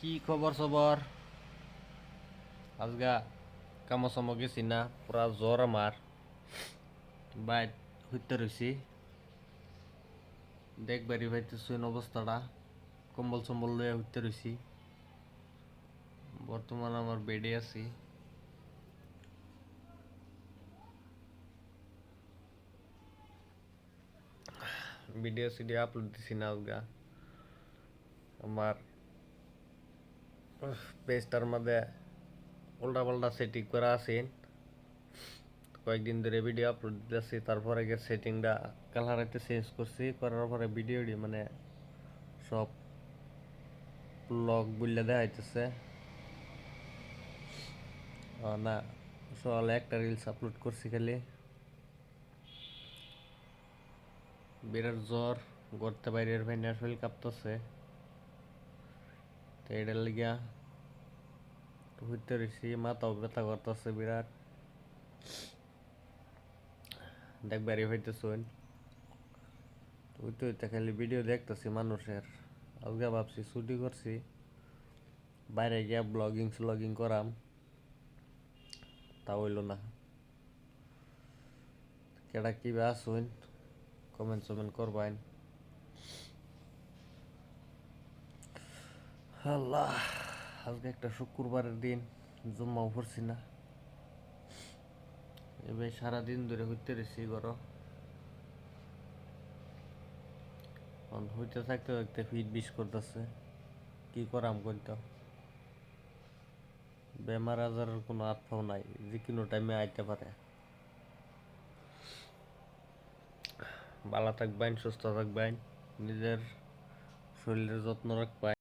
কি খবর সবর? আজগা কামো গেছি না, পুরা জ্বর আমার। বাইর হইতে রয়েছি, দেখবারই পাইতেছেন অবস্থাটা। কম্বল চম্বল লইয়া হইতে রয়েছি। বর্তমান আমার বেডে আছি। ভিডিও সিডিও আপলোড দিছি না আজগা। আমার পেজটার মধ্যে উল্টা পাল্টা সেটিং করা আছে। কয়েকদিন ধরে ভিডিও আপলোড দিতেছি, তারপরে গিয়ে সেটিংটা কালার একটা চেঞ্জ করছি, করার পরে ভিডিওটি মানে সব ব্লগ বললে দেখাইতেছে না। সকালে একটা রিলস আপলোড করছি খালি। বিরাট জ্বর, গড়তে বাইরের ভাইনার শরীর কাঁপতেছে। তো এটার লিগা হইতে রয়েছি, মাথাও ব্যথা করতেছে বিরাট। দেখবারই হইতেছেন হইতে হইতে খালি ভিডিও দেখতেছি মানুষের। আজকে ভাবছি ছুটি করছি, বাইরে গিয়া ব্লগিং স্লগিং করাম, তা হইল না। কেডা কিবা আসুন, কমেন্ট সমেন্ট করবেন। আল্লাহ, আজকে একটা শুক্রবারের দিন, জুম্মাও পড়ছি না। এবার সারাদিন ধরে হইতে রয়েছি গরম। হইতে থাকতে থাকতে ফিট বিষ করতেছে। কি করাম কইতো? বেমার আজারের কোনো আত্মাও নাই, যে কোনো টাইমে আইতে পারে। ভালো থাকবেন, সুস্থ থাকবেন, নিজের শরীরের যত্ন রাখবেন।